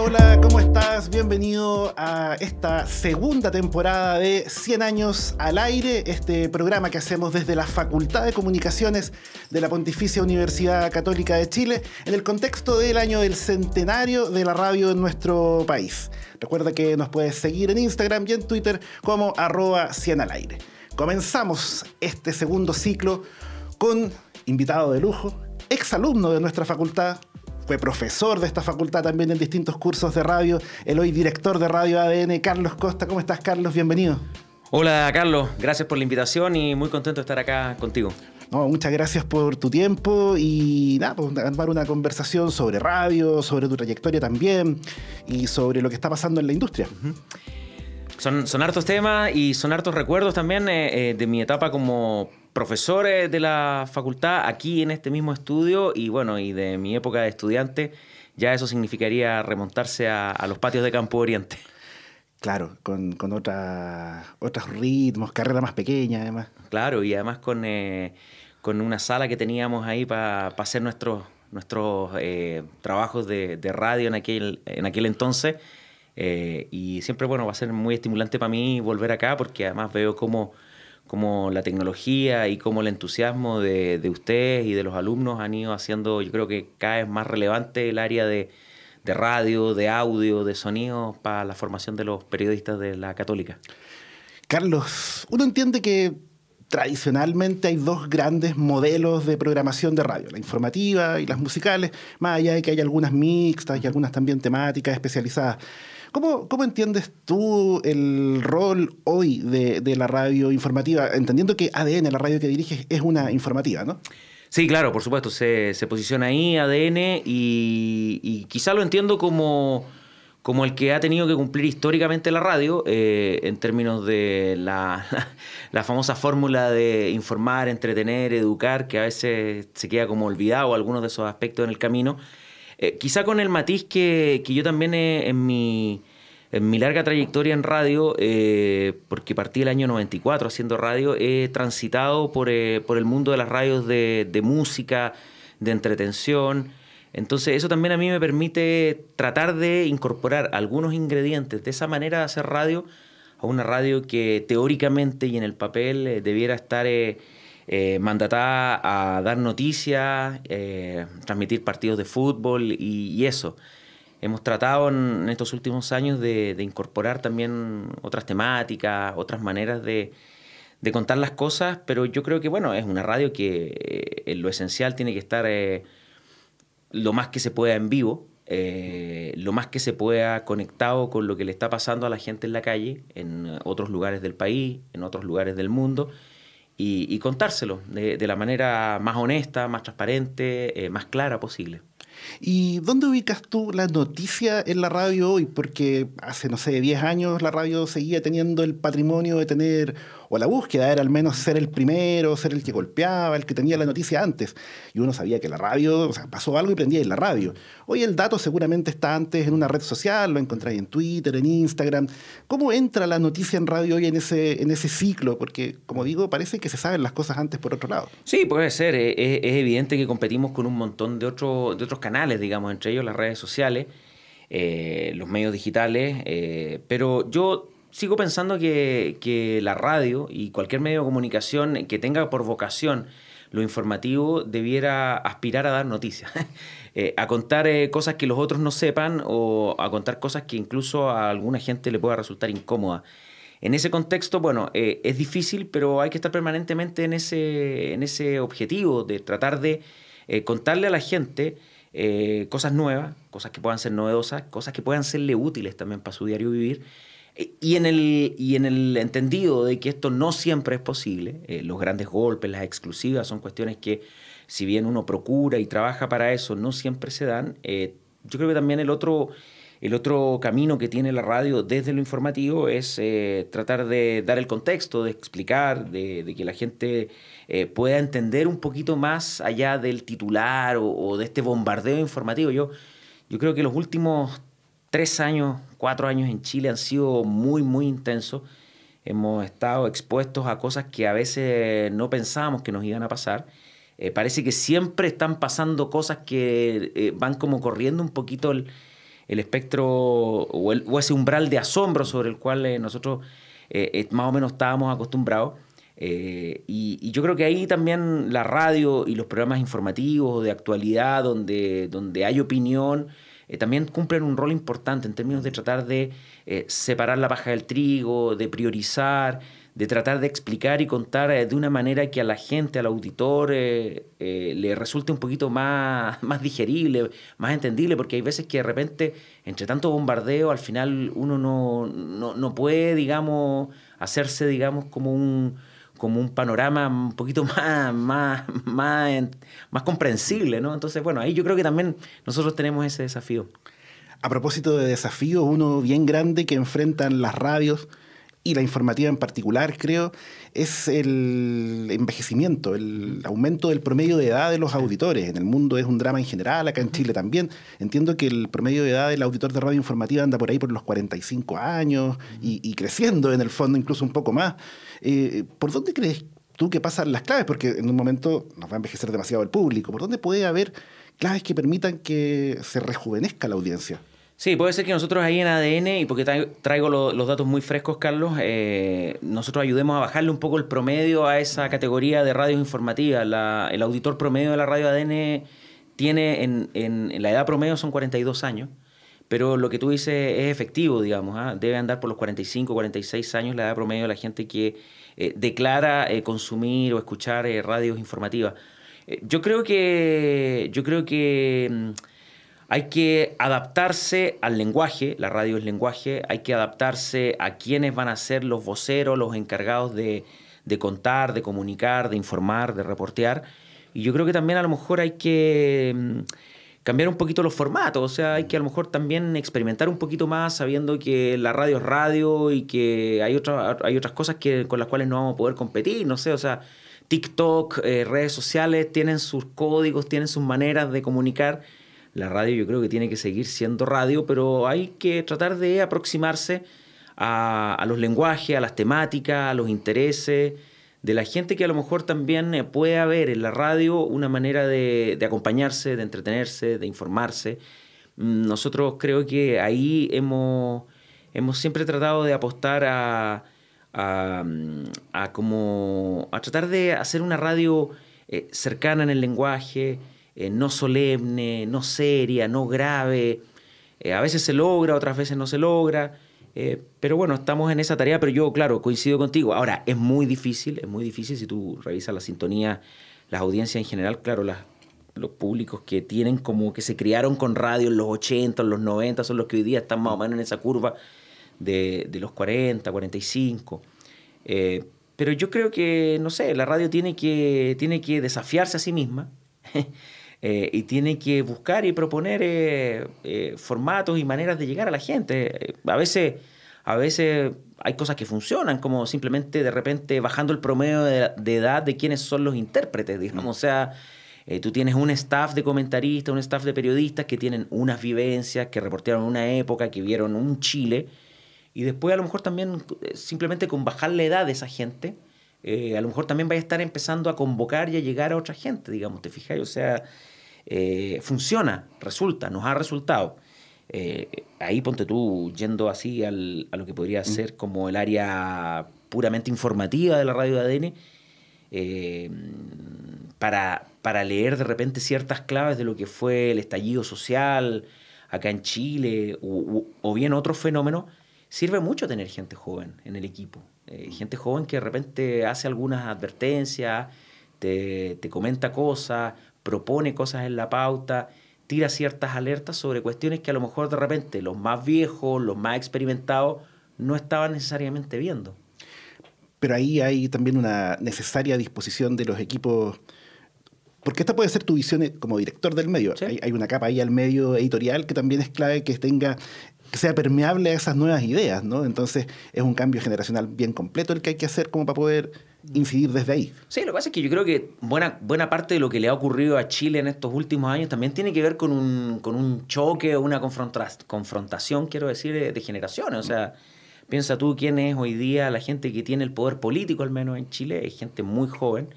Hola, ¿cómo estás? Bienvenido a esta segunda temporada de 100 años al aire, este programa que hacemos desde la Facultad de Comunicaciones de la Pontificia Universidad Católica de Chile en el contexto del año del centenario de la radio en nuestro país. Recuerda que nos puedes seguir en Instagram y en Twitter como @100alaire. Comenzamos este segundo ciclo con invitado de lujo, exalumno de nuestra facultad. Fue profesor de esta facultad también en distintos cursos de radio, el hoy director de Radio ADN, Carlos Costa. ¿Cómo estás, Carlos? Bienvenido. Hola, Carlos. Gracias por la invitación y muy contento de estar acá contigo. No, muchas gracias por tu tiempo y nada, pues armar una conversación sobre radio, sobre tu trayectoria también y sobre lo que está pasando en la industria. Son hartos temas y son hartos recuerdos también de mi etapa como profesor de la facultad aquí en este mismo estudio y bueno, y de mi época de estudiante. Ya eso significaría remontarse a los patios de Campo Oriente. Claro, con otros ritmos, carrera más pequeña además. Claro, y además con una sala que teníamos ahí para hacer nuestros trabajos de radio en aquel entonces. Y siempre, bueno, va a ser muy estimulante para mí volver acá porque además veo cómo la tecnología y cómo el entusiasmo de ustedes y de los alumnos han ido haciendo, yo creo que cada vez más relevante el área de radio, de audio, de sonido para la formación de los periodistas de la Católica. Carlos, uno entiende que tradicionalmente hay dos grandes modelos de programación de radio, la informativa y las musicales, más allá de que hay algunas mixtas y algunas también temáticas especializadas. ¿Cómo entiendes tú el rol hoy de la radio informativa? Entendiendo que ADN, la radio que diriges, es una informativa, ¿no? Sí, claro, por supuesto. Se posiciona ahí ADN y quizá lo entiendo como el que ha tenido que cumplir históricamente la radio en términos de la famosa fórmula de informar, entretener, educar, que a veces se queda como olvidado algunos de esos aspectos en el camino. Quizá con el matiz que yo también en mi larga trayectoria en radio, porque partí el año 94 haciendo radio, he transitado por el mundo de las radios de música, de entretención. Entonces eso también a mí me permite tratar de incorporar algunos ingredientes de esa manera de hacer radio a una radio que teóricamente y en el papel debiera estar mandatada a dar noticias, transmitir partidos de fútbol y eso. Hemos tratado en estos últimos años de incorporar también otras temáticas, otras maneras de contar las cosas, pero yo creo que bueno, es una radio que en lo esencial tiene que estar lo más que se pueda en vivo, lo más que se pueda conectado con lo que le está pasando a la gente en la calle, en otros lugares del país, en otros lugares del mundo, y contárselo de la manera más honesta, más transparente, más clara posible. ¿Y dónde ubicas tú la noticia en la radio hoy? Porque hace, no sé, 10 años la radio seguía teniendo el patrimonio de tener, o la búsqueda era al menos ser el primero, ser el que golpeaba, el que tenía la noticia antes. Y uno sabía que la radio, o sea, pasó algo y prendía en la radio. Hoy el dato seguramente está antes en una red social, lo encontráis en Twitter, en Instagram. ¿Cómo entra la noticia en radio hoy en ese ciclo? Porque, como digo, parece que se saben las cosas antes por otro lado. Sí, puede ser. Es evidente que competimos con un montón de otros canales, digamos, entre ellos las redes sociales, los medios digitales, pero yo sigo pensando que la radio y cualquier medio de comunicación que tenga por vocación lo informativo debiera aspirar a dar noticias, a contar cosas que los otros no sepan o a contar cosas que incluso a alguna gente le pueda resultar incómoda. En ese contexto, bueno, es difícil, pero hay que estar permanentemente en ese objetivo de tratar de contarle a la gente cosas nuevas, cosas que puedan ser novedosas, cosas que puedan serle útiles también para su diario vivir. Y en el entendido de que esto no siempre es posible, los grandes golpes, las exclusivas, son cuestiones que, si bien uno procura y trabaja para eso, no siempre se dan. Yo creo que también el otro camino que tiene la radio desde lo informativo es tratar de dar el contexto, de explicar, de que la gente pueda entender un poquito más allá del titular o de este bombardeo informativo. Yo creo que los últimos 3 años, 4 años en Chile han sido muy, muy intensos. Hemos estado expuestos a cosas que a veces no pensábamos que nos iban a pasar. Parece que siempre están pasando cosas que van como corriendo un poquito el espectro o ese umbral de asombro sobre el cual nosotros más o menos estábamos acostumbrados. Y yo creo que ahí también la radio y los programas informativos de actualidad donde hay opinión también cumplen un rol importante en términos de tratar de separar la paja del trigo, de priorizar, de tratar de explicar y contar de una manera que a la gente, al auditor, le resulte un poquito más digerible, más entendible, porque hay veces que de repente, entre tanto bombardeo, al final uno no puede, digamos, hacerse, digamos, como un panorama un poquito más comprensible, ¿no? Entonces, bueno, ahí yo creo que también nosotros tenemos ese desafío. A propósito de desafíos, uno bien grande que enfrentan las radios y la informativa en particular, creo, es el envejecimiento, el aumento del promedio de edad de los auditores. En el mundo es un drama en general, acá en Chile también. Entiendo que el promedio de edad del auditor de radio informativa anda por ahí por los 45 años y creciendo en el fondo, incluso un poco más. ¿Por dónde crees tú que pasan las claves? Porque en un momento nos va a envejecer demasiado el público. ¿Por dónde puede haber claves que permitan que se rejuvenezca la audiencia? Sí, puede ser que nosotros ahí en ADN, y porque traigo los datos muy frescos, Carlos, nosotros ayudemos a bajarle un poco el promedio a esa categoría de radios informativas. El auditor promedio de la radio ADN tiene, en la edad promedio son 42 años, pero lo que tú dices es efectivo, digamos, debe andar por los 45, 46 años la edad promedio de la gente que declara consumir o escuchar radios informativas. Yo creo que hay que adaptarse al lenguaje, la radio es lenguaje, hay que adaptarse a quienes van a ser los voceros, los encargados de contar, de comunicar, de informar, de reportear. Y yo creo que también a lo mejor hay que cambiar un poquito los formatos, o sea, hay que a lo mejor también experimentar un poquito más sabiendo que la radio es radio y que hay otras cosas con las cuales no vamos a poder competir, no sé, o sea, TikTok, redes sociales tienen sus códigos, tienen sus maneras de comunicar. La radio yo creo que tiene que seguir siendo radio, pero hay que tratar de aproximarse a los lenguajes, a las temáticas, a los intereses de la gente que a lo mejor también puede haber en la radio una manera de acompañarse, de entretenerse, de informarse. Nosotros creo que ahí hemos siempre tratado de apostar a tratar de hacer una radio cercana en el lenguaje, no solemne, no seria, no grave. A veces se logra, otras veces no se logra. Pero bueno, estamos en esa tarea, pero yo, claro, coincido contigo. Ahora, es muy difícil si tú revisas la sintonía, las audiencias en general, claro, los públicos que tienen como que se criaron con radio en los 80, en los 90, son los que hoy día están más o menos en esa curva de los 40, 45. Pero yo creo que, no sé, la radio tiene que desafiarse a sí misma y tiene que buscar y proponer formatos y maneras de llegar a la gente. A veces hay cosas que funcionan, como simplemente de repente bajando el promedio de edad de quienes son los intérpretes, digamos. O sea, tú tienes un staff de comentaristas, un staff de periodistas que tienen unas vivencias, que reportearon una época, que vieron un Chile, y después a lo mejor también simplemente con bajar la edad de esa gente, a lo mejor también vaya a estar empezando a convocar y a llegar a otra gente, digamos, ¿te fijas? O sea, funciona, nos ha resultado. Ahí ponte tú yendo así a lo que podría ser como el área puramente informativa de la radio de ADN, para leer de repente ciertas claves de lo que fue el estallido social acá en Chile o bien otros fenómenos. Sirve mucho tener gente joven en el equipo, gente joven que de repente hace algunas advertencias, te comenta cosas, propone cosas en la pauta, tira ciertas alertas sobre cuestiones que a lo mejor de repente los más viejos, los más experimentados, no estaban necesariamente viendo. Pero ahí hay también una necesaria disposición de los equipos, porque esta puede ser tu visión como director del medio. ¿Sí? Hay una capa ahí al medio editorial que también es clave que sea permeable a esas nuevas ideas, ¿no? Entonces es un cambio generacional bien completo el que hay que hacer como para poder incidir desde ahí. Sí, lo que pasa es que yo creo que buena parte de lo que le ha ocurrido a Chile en estos últimos años también tiene que ver con un choque o una confrontación, quiero decir, de generaciones. O sea, piensa tú quién es hoy día la gente que tiene el poder político, al menos en Chile, es gente muy joven.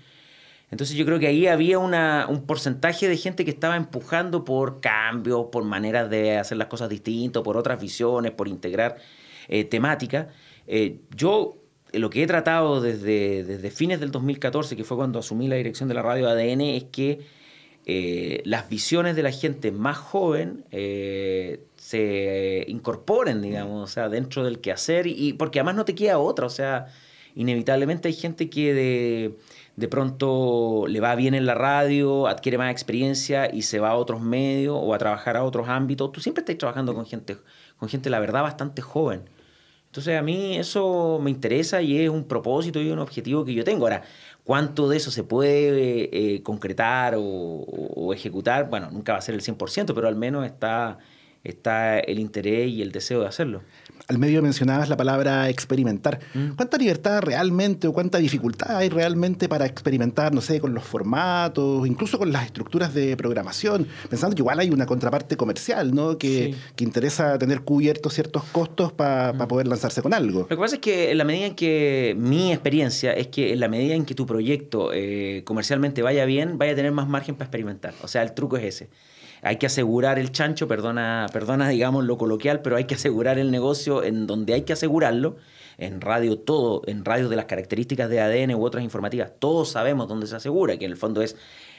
Entonces yo creo que ahí había un porcentaje de gente que estaba empujando por cambios, por maneras de hacer las cosas distintas, por otras visiones, por integrar temáticas. Yo lo que he tratado desde fines del 2014, que fue cuando asumí la dirección de la radio ADN, es que las visiones de la gente más joven se incorporen, digamos, o sea, dentro del quehacer, y porque además no te queda otra, o sea, inevitablemente hay gente que de pronto le va bien en la radio, adquiere más experiencia y se va a otros medios o a trabajar a otros ámbitos. Tú siempre estás trabajando con gente, la verdad, bastante joven. Entonces a mí eso me interesa y es un propósito y un objetivo que yo tengo. Ahora, ¿cuánto de eso se puede concretar o ejecutar? Bueno, nunca va a ser el 100%, pero al menos está el interés y el deseo de hacerlo. Al medio mencionabas la palabra experimentar. ¿Cuánta libertad realmente o cuánta dificultad hay realmente para experimentar, no sé, con los formatos, incluso con las estructuras de programación? Pensando que igual hay una contraparte comercial, ¿no? Que interesa tener cubiertos ciertos costos para poder lanzarse con algo. Lo que pasa es que en la medida en que mi experiencia es que en la medida en que tu proyecto comercialmente vaya bien, vaya a tener más margen para experimentar. O sea, el truco es ese. Hay que asegurar el chancho, perdona, digamos, lo coloquial, pero hay que asegurar el negocio en donde hay que asegurarlo. En radio todo, en radio de las características de ADN u otras informativas, todos sabemos dónde se asegura, que en el fondo es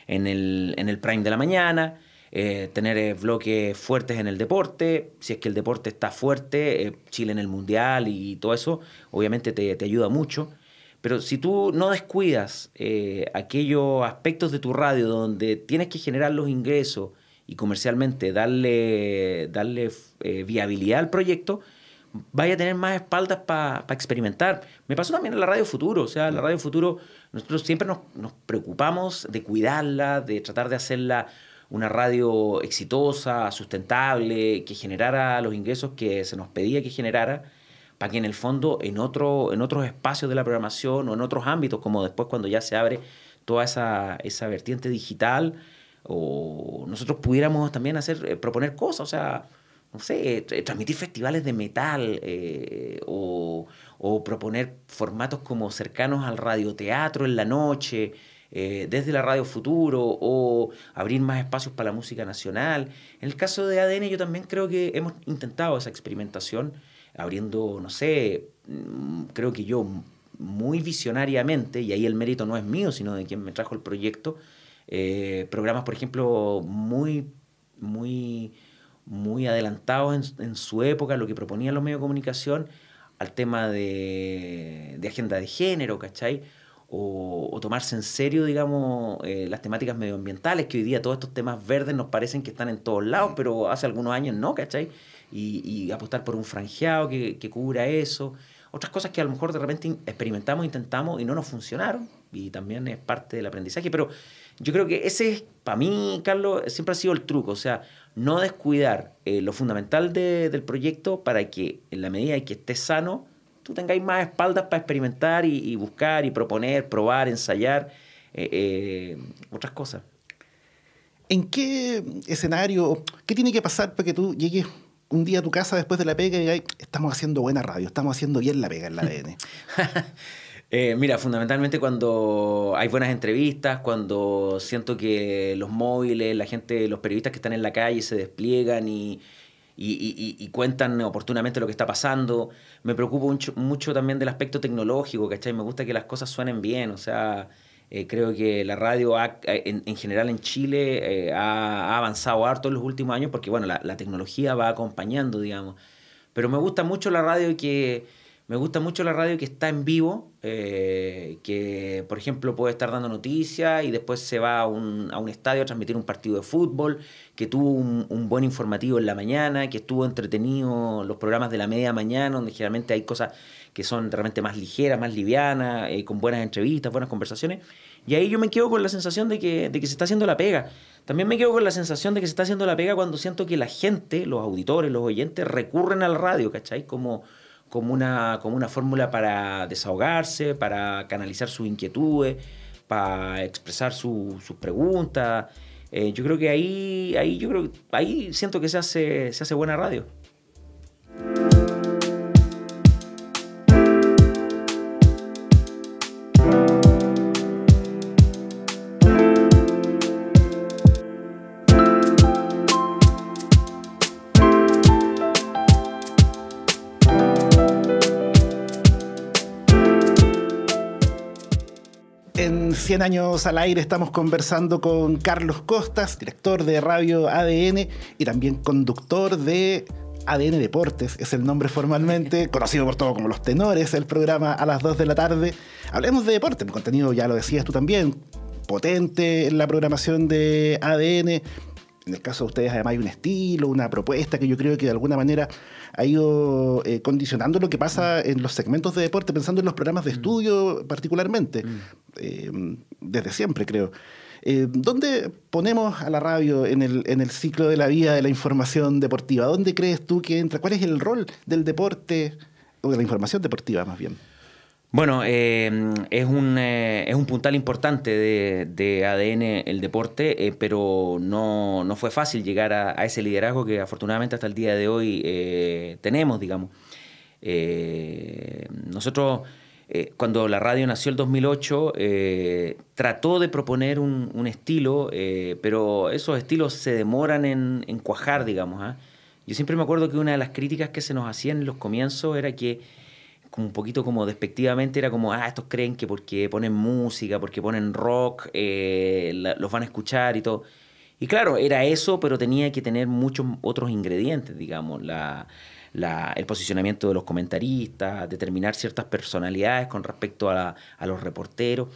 en el prime de la mañana, tener bloques fuertes en el deporte. Si es que el deporte está fuerte, Chile en el Mundial y todo eso, obviamente te ayuda mucho. Pero si tú no descuidas aquellos aspectos de tu radio donde tienes que generar los ingresos y comercialmente darle viabilidad al proyecto, vaya a tener más espaldas para experimentar. Me pasó también en la Radio Futuro. O sea, en la Radio Futuro nosotros siempre nos preocupamos de cuidarla, de tratar de hacerla una radio exitosa, sustentable, que generara los ingresos que se nos pedía que generara, para que en el fondo en otros espacios de la programación o en otros ámbitos, como después cuando ya se abre toda esa vertiente digital, o nosotros pudiéramos también proponer cosas, o sea, no sé, transmitir festivales de metal o proponer formatos como cercanos al radioteatro en la noche, desde la Radio Futuro, o abrir más espacios para la música nacional. En el caso de ADN yo también creo que hemos intentado esa experimentación, abriendo, no sé, creo que yo muy visionariamente, y ahí el mérito no es mío, sino de quien me trajo el proyecto, programas, por ejemplo, muy adelantados en su época, lo que proponían los medios de comunicación, al tema de agenda de género, ¿cachai? O tomarse en serio, digamos, las temáticas medioambientales, que hoy día todos estos temas verdes nos parecen que están en todos lados, pero hace algunos años no, ¿cachai? Y apostar por un franjeado que cubra eso. Otras cosas que a lo mejor de repente experimentamos, intentamos y no nos funcionaron, y también es parte del aprendizaje, pero yo creo que ese es, para mí, Carlos, siempre ha sido el truco, o sea, no descuidar lo fundamental del proyecto para que en la medida en que esté sano, tú tengáis más espaldas para experimentar y buscar y proponer, probar, ensayar otras cosas. ¿En qué escenario, qué tiene que pasar para que tú llegues un día a tu casa después de la pega y digas, estamos haciendo buena radio, estamos haciendo bien la pega en la ADN? Mira, fundamentalmente cuando hay buenas entrevistas, cuando siento que los móviles, la gente, los periodistas que están en la calle se despliegan y cuentan oportunamente lo que está pasando. Me preocupo mucho también del aspecto tecnológico, ¿cachai? Me gusta que las cosas suenen bien, o sea, creo que la radio en general en Chile ha avanzado harto en los últimos años porque, bueno, la tecnología va acompañando, digamos. Pero me gusta mucho la radio que está en vivo, que, por ejemplo, puede estar dando noticias y después se va a un estadio a transmitir un partido de fútbol, que tuvo un buen informativo en la mañana, que estuvo entretenido los programas de la media mañana, donde generalmente hay cosas que son realmente más ligeras, más livianas, con buenas entrevistas, buenas conversaciones. Y ahí yo me quedo con la sensación de que se está haciendo la pega. También me quedo con la sensación de que se está haciendo la pega cuando siento que la gente, los auditores, los oyentes, recurren al radio, ¿cachai? Como una fórmula para desahogarse, para canalizar sus inquietudes, para expresar sus preguntas. Yo creo que ahí siento que se hace buena radio. 100 años al aire estamos conversando con Carlos Costas, director de Radio ADN y también conductor de ADN Deportes, es el nombre formalmente, conocido por todo como Los Tenores, el programa a las 2 de la tarde. Hablemos de deporte, el contenido ya lo decías tú también, potente en la programación de ADN. En el caso de ustedes además hay un estilo, una propuesta que yo creo que de alguna manera ha ido condicionando lo que pasa en los segmentos de deporte, pensando en los programas de estudio particularmente, desde siempre creo. ¿Dónde ponemos a la radio en el ciclo de la vida de la información deportiva? ¿Dónde crees tú que entra? ¿Cuál es el rol del deporte, o de la información deportiva más bien? Bueno, es un puntal importante de ADN el deporte, pero no fue fácil llegar a ese liderazgo que afortunadamente hasta el día de hoy tenemos, digamos. Nosotros, cuando la radio nació el 2008, trató de proponer un estilo, pero esos estilos se demoran en cuajar, digamos. Yo siempre me acuerdo que una de las críticas que se nos hacían en los comienzos era que un poquito como despectivamente era como, estos creen que porque ponen música, porque ponen rock, los van a escuchar y todo. Y claro, era eso, pero tenía que tener muchos otros ingredientes, digamos, el posicionamiento de los comentaristas, determinar ciertas personalidades con respecto a los reporteros.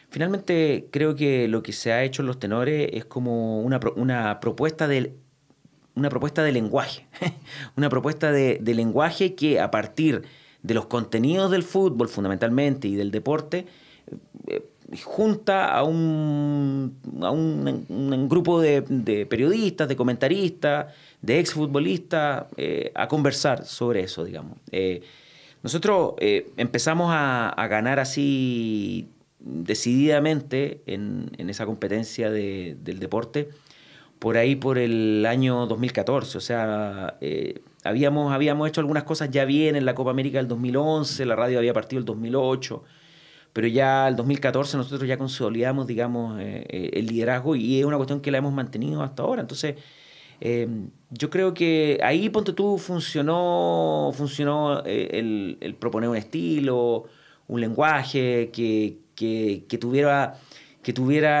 Finalmente, creo que lo que se ha hecho en Los Tenores es como una propuesta de lenguaje, una propuesta de lenguaje que a partir de los contenidos del fútbol fundamentalmente y del deporte, junta a un grupo de periodistas, de comentaristas, de exfutbolistas a conversar sobre eso, digamos. Nosotros empezamos a ganar así decididamente en esa competencia del deporte por ahí por el año 2014, o sea... Habíamos hecho algunas cosas ya bien en la Copa América del 2011, la radio había partido el 2008, pero ya el 2014 nosotros ya consolidamos, digamos, el liderazgo y es una cuestión que la hemos mantenido hasta ahora. Entonces, yo creo que ahí, ponte tú, funcionó el proponer un estilo, un lenguaje que tuviera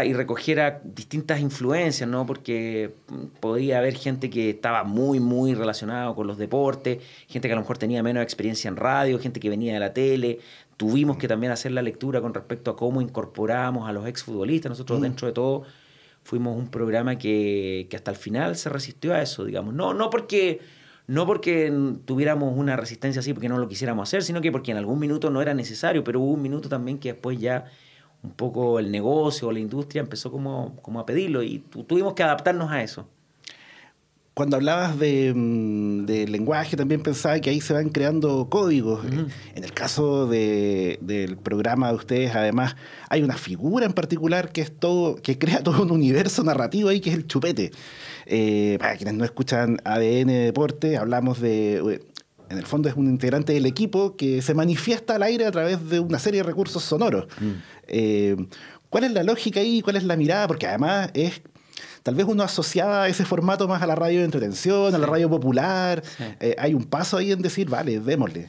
y recogiera distintas influencias, ¿no? Porque podía haber gente que estaba muy, muy relacionada con los deportes, gente que a lo mejor tenía menos experiencia en radio, gente que venía de la tele. Tuvimos que también hacer la lectura con respecto a cómo incorporamos a los exfutbolistas. Nosotros, dentro de todo, fuimos un programa que hasta el final se resistió a eso, digamos. No porque tuviéramos una resistencia así, porque no lo quisiéramos hacer, sino que porque en algún minuto no era necesario, pero hubo un minuto también que después ya un poco el negocio o la industria empezó como a pedirlo y tuvimos que adaptarnos a eso. Cuando hablabas de lenguaje, también pensaba que ahí se van creando códigos. En el caso del programa de ustedes, además, hay una figura en particular que crea todo un universo narrativo ahí, que es el chupete. Para quienes no escuchan ADN Deporte, hablamos de... En el fondo es un integrante del equipo que se manifiesta al aire a través de una serie de recursos sonoros. ¿Cuál es la lógica ahí? ¿Cuál es la mirada? Porque además es... Tal vez uno asociaba ese formato más a la radio de entretención, a la radio popular. Sí. Hay un paso ahí en decir, vale, démosle.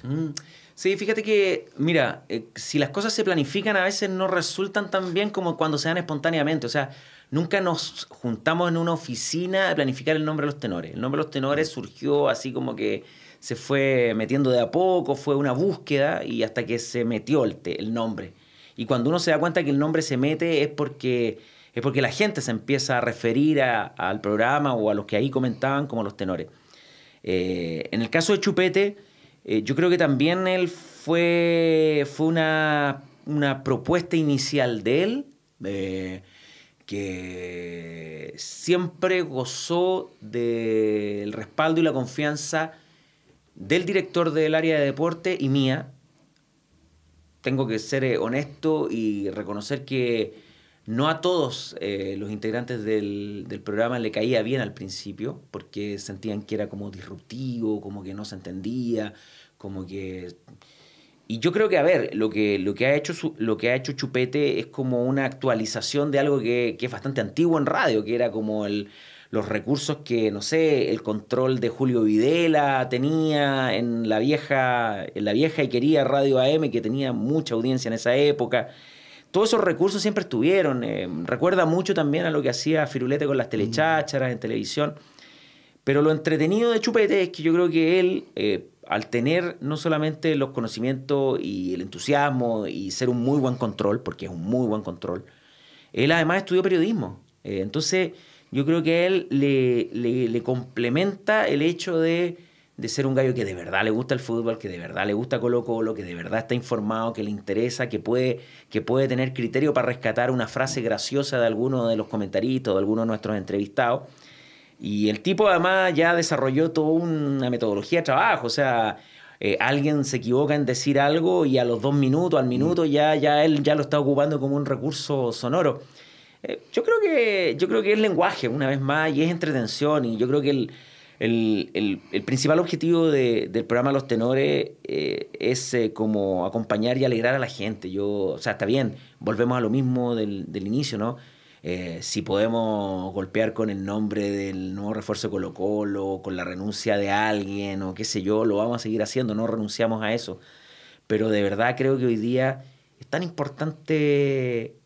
Sí, fíjate que, mira, si las cosas se planifican a veces no resultan tan bien como cuando se dan espontáneamente. O sea, nunca nos juntamos en una oficina a planificar el nombre de Los Tenores. El nombre de Los Tenores surgió así como que se fue metiendo de a poco, fue una búsqueda y hasta que se metió el nombre. Y cuando uno se da cuenta que el nombre se mete es porque la gente se empieza a referir al programa o a los que ahí comentaban como Los Tenores. En el caso de Chupete, yo creo que también él fue una propuesta inicial de él, que siempre gozó del respaldo y la confianza del director del área de deporte y mía. Tengo que ser honesto y reconocer que no a todos los integrantes del programa le caía bien al principio, porque sentían que era como disruptivo, como que no se entendía, como que... Y yo creo que, a ver, lo que ha hecho Chupete es como una actualización de algo que es bastante antiguo en radio, que era como los recursos que, no sé, el control de Julio Videla tenía en la vieja y querida Radio AM, que tenía mucha audiencia en esa época. todos esos recursos siempre estuvieron. Recuerda mucho también a lo que hacía Firulete con las telechácharas en televisión. Pero lo entretenido de Chupete es que yo creo que él, al tener no solamente los conocimientos y el entusiasmo y ser un muy buen control, porque es un muy buen control, él además estudió periodismo. Entonces yo creo que a él le complementa el hecho de ser un gallo que de verdad le gusta el fútbol, que de verdad le gusta Colo-Colo, que de verdad está informado, que le interesa, que puede tener criterio para rescatar una frase graciosa de alguno de los comentaristas, de alguno de nuestros entrevistados. Y el tipo además ya desarrolló toda una metodología de trabajo. O sea, alguien se equivoca en decir algo y a los 2 minutos, al minuto, ya él ya lo está ocupando como un recurso sonoro. Yo creo que es lenguaje, una vez más, y es entretención. Y yo creo que el principal objetivo del programa Los Tenores es como acompañar y alegrar a la gente. O sea, está bien, volvemos a lo mismo del inicio, ¿no? Si podemos golpear con el nombre del nuevo refuerzo de Colo-Colo, con la renuncia de alguien o qué sé yo, lo vamos a seguir haciendo, no renunciamos a eso. Pero de verdad creo que hoy día es tan importante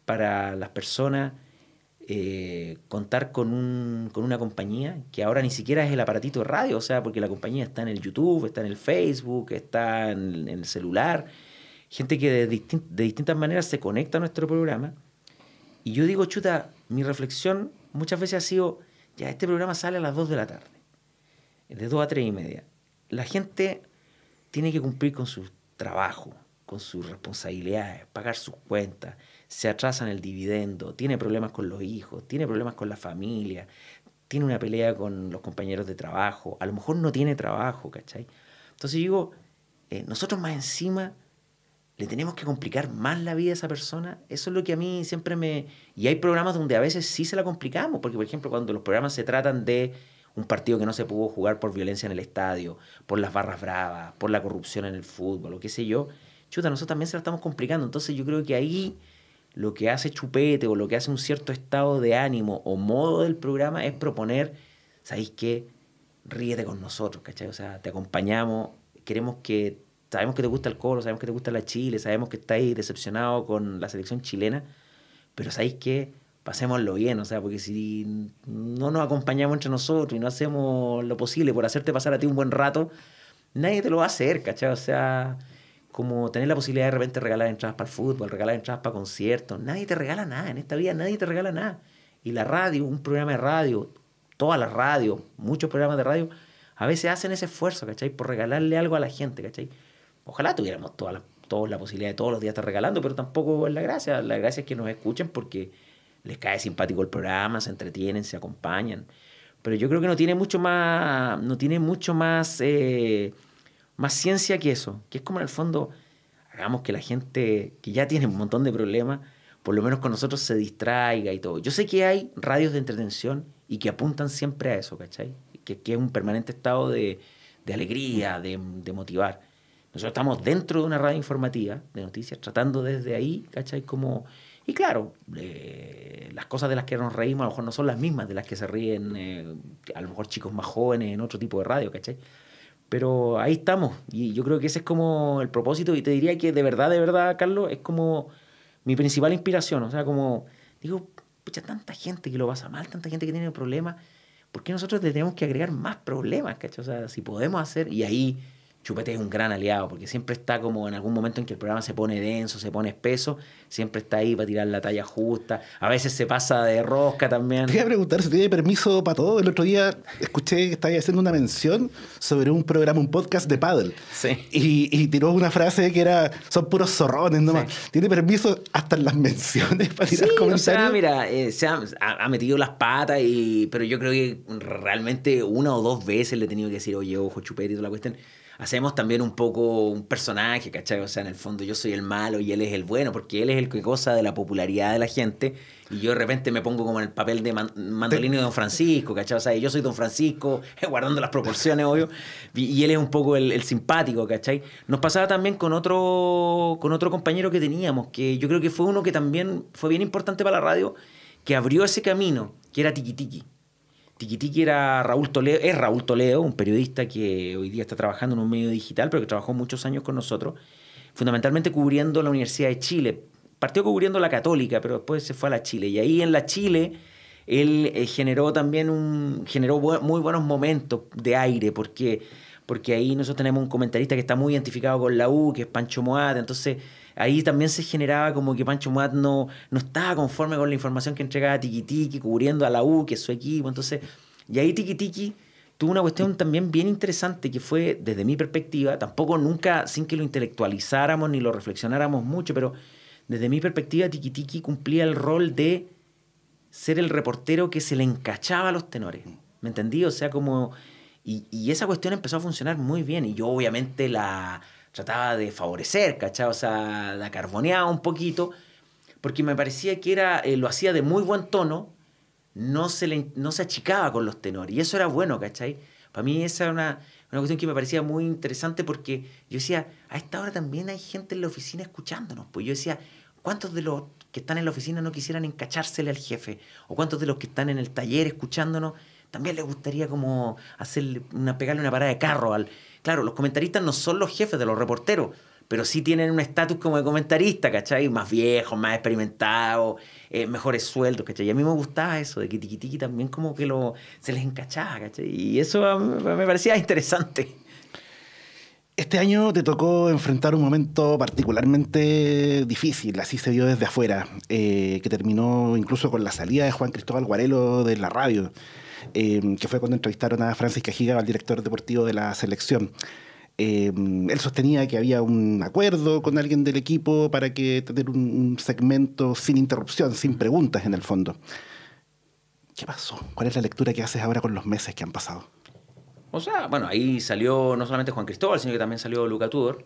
para las personas contar con una compañía que ahora ni siquiera es el aparatito de radio, o sea, porque la compañía está en el YouTube, está en el Facebook, está en el celular, gente que de distintas maneras se conecta a nuestro programa. Y yo digo, chuta, mi reflexión muchas veces ha sido, ya este programa sale a las 2 de la tarde, de 2 a 3 y media. La gente tiene que cumplir con su trabajo, con sus responsabilidades, pagar sus cuentas, se atrasan el dividendo, tiene problemas con los hijos, tiene problemas con la familia, tiene una pelea con los compañeros de trabajo, a lo mejor no tiene trabajo, ¿cachai? Entonces digo, nosotros más encima le tenemos que complicar más la vida a esa persona. Eso es lo que a mí siempre me... Y hay programas donde a veces sí se la complicamos, porque por ejemplo cuando los programas se tratan de un partido que no se pudo jugar por violencia en el estadio, por las barras bravas, por la corrupción en el fútbol, o qué sé yo, chuta, nosotros también se la estamos complicando. Entonces yo creo que ahí lo que hace Chupete o lo que hace un cierto estado de ánimo o modo del programa es proponer, ¿sabéis qué? Ríete con nosotros, ¿cachai? O sea, te acompañamos, sabemos que te gusta el Colo, sabemos que te gusta la Chile, sabemos que estáis decepcionado con la selección chilena, pero ¿sabéis qué? Pasémoslo bien, o sea, porque si no nos acompañamos entre nosotros y no hacemos lo posible por hacerte pasar a ti un buen rato, nadie te lo va a hacer, ¿cachai? O sea, como tener la posibilidad de repente regalar entradas para el fútbol, regalar entradas para conciertos. Nadie te regala nada, en esta vida nadie te regala nada. Y la radio, un programa de radio, todas las radios, muchos programas de radio, a veces hacen ese esfuerzo, ¿cachai? Por regalarle algo a la gente, ¿cachai? Ojalá tuviéramos toda la posibilidad de todos los días estar regalando, pero tampoco es la gracia. La gracia es que nos escuchen porque les cae simpático el programa, se entretienen, se acompañan. Pero yo creo que no tiene mucho más más ciencia que eso, que es como en el fondo, hagamos que la gente que ya tiene un montón de problemas, por lo menos con nosotros se distraiga y todo. Yo sé que hay radios de entretención y que apuntan siempre a eso, ¿cachai? Que es un permanente estado de alegría, de motivar. Nosotros estamos dentro de una radio informativa de noticias, tratando desde ahí, ¿cachai? Y claro, las cosas de las que nos reímos a lo mejor no son las mismas de las que se ríen a lo mejor chicos más jóvenes en otro tipo de radio, ¿cachai? Pero ahí estamos, y yo creo que ese es como el propósito, y te diría que de verdad, Carlos, es como mi principal inspiración. O sea, como digo, pucha, tanta gente que lo pasa mal, tanta gente que tiene problemas, ¿por qué nosotros le tenemos que agregar más problemas, cachai? O sea, si podemos hacer, y ahí Chupete es un gran aliado, porque siempre está como en algún momento en que el programa se pone denso, se pone espeso, siempre está ahí para tirar la talla justa. A veces se pasa de rosca también. Te iba a preguntar si tiene permiso para todo. El otro día escuché que estabas haciendo una mención sobre un programa, un podcast de pádel. Sí. Y tiró una frase que era, son puros zorrones nomás. Sí. ¿Tiene permiso hasta en las menciones para tirar comentarios? O sea, mira, se ha metido las patas, pero yo creo que realmente 1 o 2 veces le he tenido que decir, oye, ojo, Chupete y toda la cuestión. Hacemos también un poco un personaje, ¿cachai? O sea, en el fondo yo soy el malo y él es el bueno, porque él es el que goza de la popularidad de la gente, y yo de repente me pongo como en el papel de mandolino de Don Francisco, ¿cachai? O sea, yo soy Don Francisco, guardando las proporciones, obvio, y él es un poco el simpático, ¿cachai? Nos pasaba también con otro compañero que teníamos, que yo creo que fue uno que también fue bien importante para la radio, que abrió ese camino, que era Tiki Tiki. Tiki Tiki era Raúl Toledo, un periodista que hoy día está trabajando en un medio digital, pero que trabajó muchos años con nosotros, fundamentalmente cubriendo la Universidad de Chile, partió cubriendo la Católica, pero después se fue a la Chile. Y ahí en la Chile él generó también muy buenos momentos de aire, porque ahí nosotros tenemos un comentarista que está muy identificado con la U, que es Pancho Moat. Entonces ahí también se generaba como que Pancho Moat no estaba conforme con la información que entregaba Tiki Tiki, cubriendo a la U, que es su equipo. Entonces, y ahí Tiki Tiki tuvo una cuestión también bien interesante que fue, desde mi perspectiva, tampoco nunca sin que lo intelectualizáramos ni lo reflexionáramos mucho, pero desde mi perspectiva Tiki Tiki cumplía el rol de ser el reportero que se le encachaba a los tenores. ¿Me entendí? O sea, como... Y esa cuestión empezó a funcionar muy bien. Y yo obviamente la trataba de favorecer, ¿cachai? O sea, la carboneaba un poquito, porque me parecía que lo hacía de muy buen tono, no se achicaba con los tenores. Y eso era bueno, ¿cachai? Para mí esa era una cuestión que me parecía muy interesante, porque yo decía, a esta hora también hay gente en la oficina escuchándonos. Pues yo decía, ¿cuántos de los que están en la oficina no quisieran encachársele al jefe? ¿O cuántos de los que están en el taller escuchándonos también les gustaría como pegarle una parada de carro Claro, los comentaristas no son los jefes de los reporteros, pero sí tienen un estatus como de comentarista, ¿cachai? Más viejos, más experimentados, mejores sueldos, ¿cachai? Y a mí me gustaba eso, de que Tiki Tiki también como que se les encachaba, ¿cachai? Y eso me parecía interesante. Este año te tocó enfrentar un momento particularmente difícil, así se vio desde afuera, que terminó incluso con la salida de Juan Cristóbal Guarelo de la radio, que fue cuando entrevistaron a Francis Cajiga, al director deportivo de la selección. Él sostenía que había un acuerdo con alguien del equipo para tener un segmento sin interrupción, sin preguntas en el fondo. ¿Qué pasó? ¿Cuál es la lectura que haces ahora con los meses que han pasado? O sea, bueno, ahí salió no solamente Juan Cristóbal, sino que también salió Luca Tudor.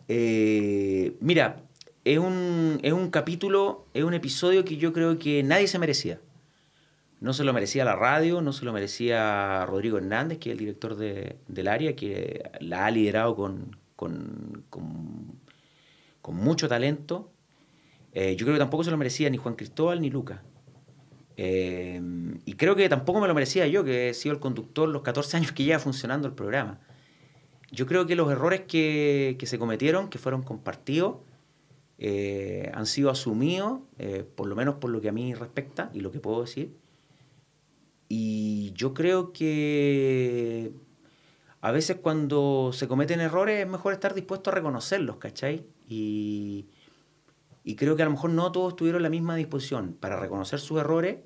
Mira, es un capítulo, es un episodio que yo creo que nadie se merecía. No se lo merecía la radio, no se lo merecía Rodrigo Hernández, que es el director del área, que la ha liderado con mucho talento. Yo creo que tampoco se lo merecía ni Juan Cristóbal ni Luca. Y creo que tampoco me lo merecía yo, que he sido el conductor los 14 años que lleva funcionando el programa. Yo creo que los errores que se cometieron, que fueron compartidos, han sido asumidos, por lo menos por lo que a mí respecta y lo que puedo decir. Y yo creo que a veces cuando se cometen errores es mejor estar dispuesto a reconocerlos, ¿cachai? Y creo que a lo mejor no todos tuvieron la misma disposición para reconocer sus errores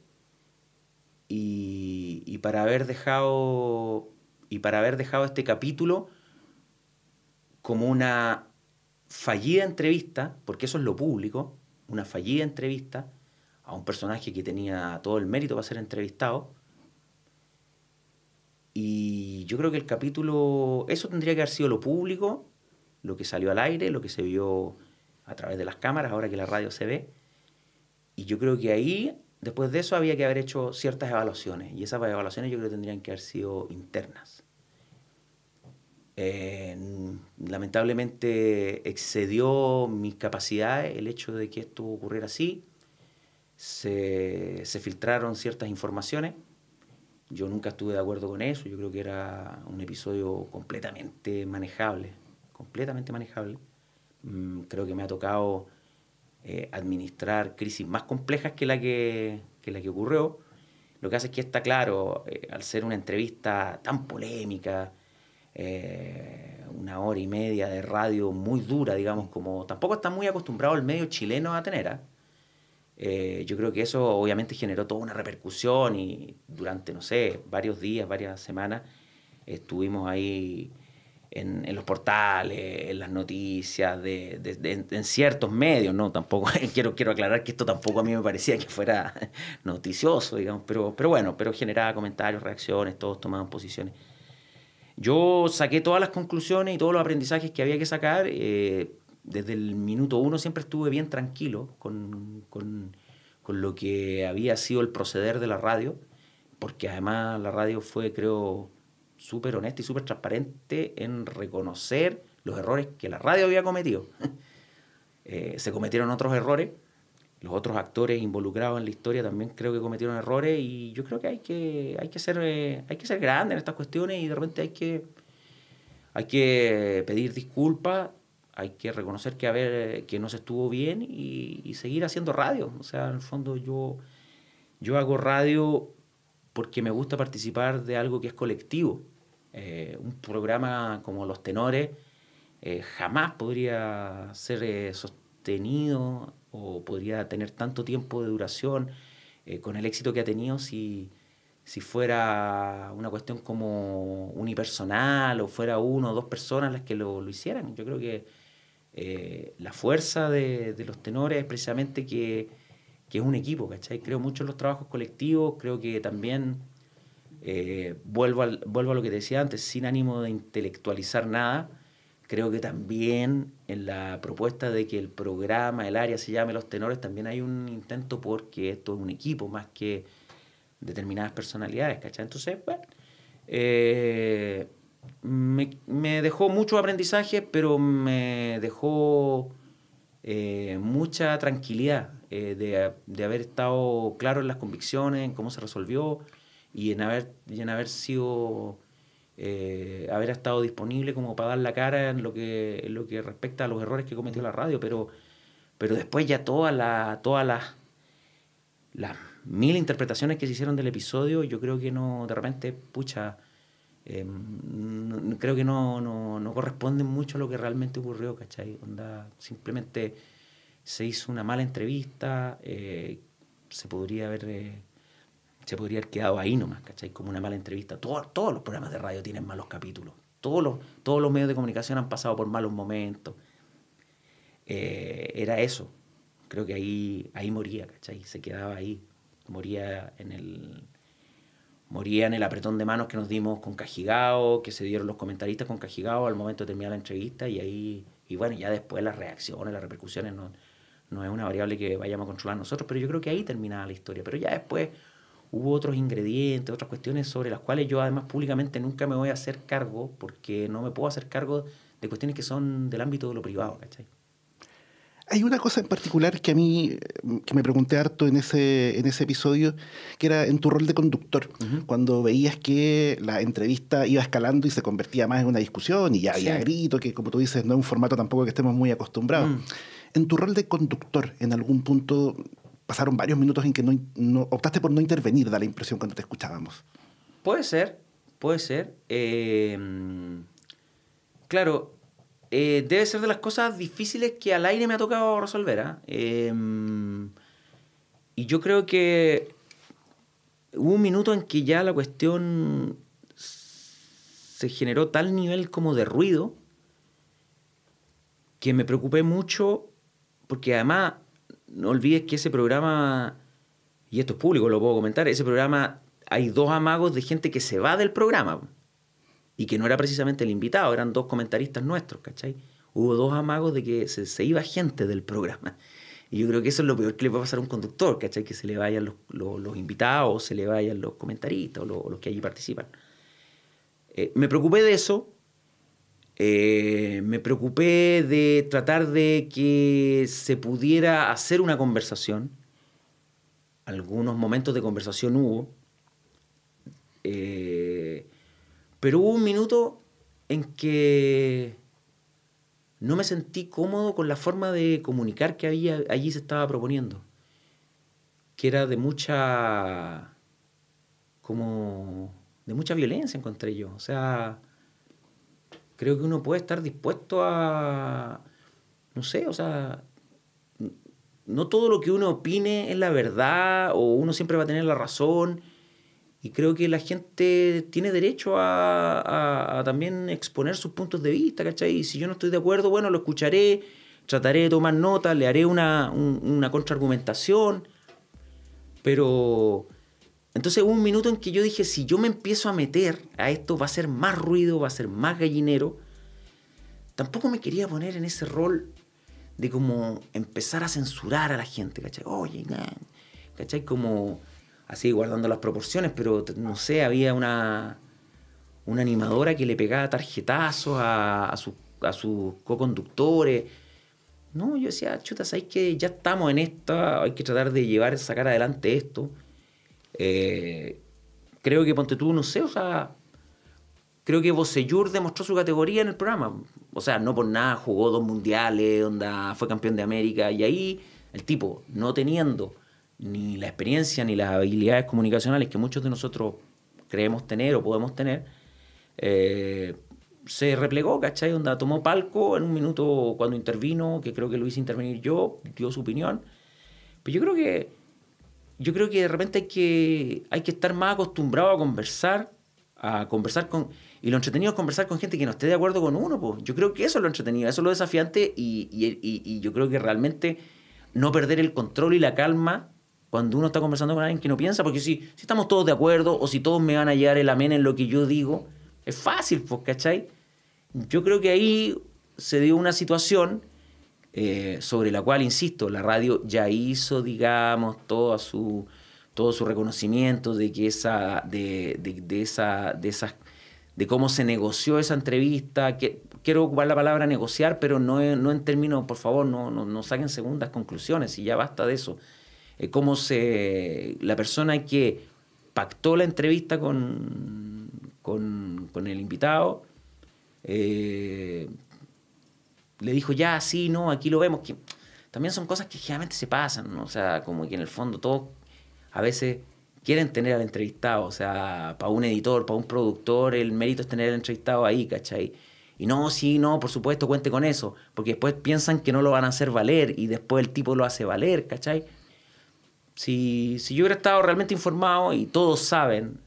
y para haber dejado este capítulo como una fallida entrevista, porque eso es lo público, una fallida entrevista a un personaje que tenía todo el mérito para ser entrevistado. Y yo creo que el capítulo, eso tendría que haber sido lo público, lo que salió al aire, lo que se vio a través de las cámaras, ahora que la radio se ve. Y yo creo que ahí, después de eso, había que haber hecho ciertas evaluaciones. Y esas evaluaciones yo creo que tendrían que haber sido internas. Lamentablemente excedió mis capacidades el hecho de que esto ocurriera así. Se filtraron ciertas informaciones. Yo nunca estuve de acuerdo con eso. Yo creo que era un episodio completamente manejable. Creo que me ha tocado administrar crisis más complejas que la que ocurrió. Lo que hace es que está claro, al ser una entrevista tan polémica, 1 hora y media de radio muy dura, digamos, como tampoco está muy acostumbrado el medio chileno a tener. Yo creo que eso obviamente generó toda una repercusión y durante, no sé, varios días, varias semanas, estuvimos ahí en los portales, en las noticias, en ciertos medios, ¿no? Tampoco, quiero aclarar que esto tampoco a mí me parecía que fuera noticioso, digamos, pero bueno, pero generaba comentarios, reacciones, todos tomaban posiciones. Yo saqué todas las conclusiones y todos los aprendizajes que había que sacar. Desde el minuto 1 siempre estuve bien tranquilo con lo que había sido el proceder de la radio, porque además la radio fue, creo, súper honesta y súper transparente en reconocer los errores que la radio había cometido. Se cometieron otros errores, los otros actores involucrados en la historia también creo que cometieron errores, y yo creo que hay que ser grande en estas cuestiones, y de repente hay que pedir disculpas hay que reconocer que no se estuvo bien y seguir haciendo radio. O sea, en el fondo yo hago radio porque me gusta participar de algo que es colectivo. Un programa como Los Tenores jamás podría ser sostenido o podría tener tanto tiempo de duración con el éxito que ha tenido si fuera una cuestión como unipersonal o fuera uno o dos personas las que lo hicieran. Yo creo que la fuerza de Los Tenores es precisamente que es un equipo, ¿cachai? Creo mucho en los trabajos colectivos, creo que también, vuelvo a lo que te decía antes, sin ánimo de intelectualizar nada, creo que también en la propuesta de que el programa, el área se llame Los Tenores, también hay un intento porque esto es un equipo más que determinadas personalidades, ¿cachai? Entonces, bueno, me dejó mucho aprendizaje, pero me dejó mucha tranquilidad de haber estado claro en las convicciones, en cómo se resolvió y en haber sido haber estado disponible como para dar la cara en lo que respecta a los errores que cometió la radio, pero después ya todas las 1000 interpretaciones que se hicieron del episodio, yo creo que no, de repente, pucha, creo que no corresponden mucho a lo que realmente ocurrió, ¿cachai? Simplemente se hizo una mala entrevista, se podría haber quedado ahí nomás, ¿cachai? Como una mala entrevista. Todos los programas de radio tienen malos capítulos. Todos los medios de comunicación han pasado por malos momentos. Era eso. Creo que ahí moría, ¿cachai? Se quedaba ahí. Moría en el apretón de manos que nos dimos con Cajigao, que se dieron los comentaristas con Cajigao al momento de terminar la entrevista, y bueno, ya después las reacciones, las repercusiones no es una variable que vayamos a controlar nosotros, pero yo creo que ahí terminaba la historia. Pero ya después hubo otros ingredientes, otras cuestiones sobre las cuales yo además públicamente nunca me voy a hacer cargo, porque no me puedo hacer cargo de cuestiones que son del ámbito de lo privado, ¿cachai? Hay una cosa en particular que a mí, que me pregunté harto en ese episodio, que era en tu rol de conductor, cuando veías que la entrevista iba escalando y se convertía más en una discusión y ya había grito, que como tú dices, no es un formato tampoco que estemos muy acostumbrados. En tu rol de conductor, en algún punto pasaron varios minutos en que no optaste por no intervenir, da la impresión cuando te escuchábamos. Puede ser. Claro, debe ser de las cosas difíciles que al aire me ha tocado resolver, y yo creo que hubo un minuto en que ya la cuestión se generó tal nivel como de ruido que me preocupé mucho, porque además no olvides que ese programa, y esto es público, lo puedo comentar, ese programa hay 2 amagos de gente que se va del programa y que no era precisamente el invitado, eran 2 comentaristas nuestros, ¿cachai? Hubo 2 amagos de que se iba gente del programa. Y yo creo que eso es lo peor que le puede pasar a un conductor, ¿cachai? Que se le vayan los invitados, se le vayan los comentaristas o los que allí participan. Me preocupé de eso. Me preocupé de tratar de que se pudiera hacer una conversación. Algunos momentos de conversación hubo. Pero hubo un minuto en que no me sentí cómodo con la forma de comunicar que allí se estaba proponiendo, que era de mucha violencia, encontré yo. O sea, creo que uno puede estar dispuesto a, no sé, o sea, no todo lo que uno opine es la verdad o uno siempre va a tener la razón. Y creo que la gente tiene derecho a también exponer sus puntos de vista, ¿cachai? Y si yo no estoy de acuerdo, bueno, lo escucharé, trataré de tomar nota, le haré una contraargumentación. Pero entonces hubo un minuto en que yo dije, si yo me empiezo a meter a esto, va a ser más ruido, va a ser más gallinero. Tampoco me quería poner en ese rol de como empezar a censurar a la gente, ¿cachai? Oye, ¿cachai? Como así guardando las proporciones, pero no sé, había una animadora que le pegaba tarjetazos a sus co-conductores. No, yo decía, chuta, ¿sabes qué? Ya estamos en esta, hay que tratar de sacar adelante esto. Creo que ponte tú, no sé, o sea, creo que Bocellur demostró su categoría en el programa. O sea, no por nada jugó 2 mundiales, fue campeón de América, y ahí el tipo, no teniendo ni la experiencia ni las habilidades comunicacionales que muchos de nosotros creemos tener o podemos tener, se replegó, ¿cachai? Tomó palco en un minuto cuando intervino, que creo que lo hice intervenir yo, dio su opinión. Pero yo creo que de repente hay que estar más acostumbrado a conversar con... Y lo entretenido es conversar con gente que no esté de acuerdo con uno, pues. Yo creo que eso es lo entretenido, eso es lo desafiante, y yo creo que realmente no perder el control y la calma cuando uno está conversando con alguien que no piensa, porque si estamos todos de acuerdo o si todos me van a llevar el amén en lo que yo digo, es fácil, pues, ¿cachai? Yo creo que ahí se dio una situación sobre la cual, insisto, la radio ya hizo, digamos, todo su reconocimiento de que de cómo se negoció esa entrevista. Quiero ocupar la palabra negociar, pero no en términos, por favor, no saquen segundas conclusiones, y ya basta de eso. La persona que pactó la entrevista con el invitado le dijo, ya, sí, no, aquí lo vemos. Que también son cosas que generalmente se pasan, ¿no? O sea, como que en el fondo todos a veces quieren tener al entrevistado. O sea, para un editor, para un productor, el mérito es tener al entrevistado ahí, ¿cachai? Y no, sí, no, por supuesto, cuente con eso. Porque después piensan que no lo van a hacer valer y después el tipo lo hace valer, ¿cachai? Si yo hubiera estado realmente informado, y todos saben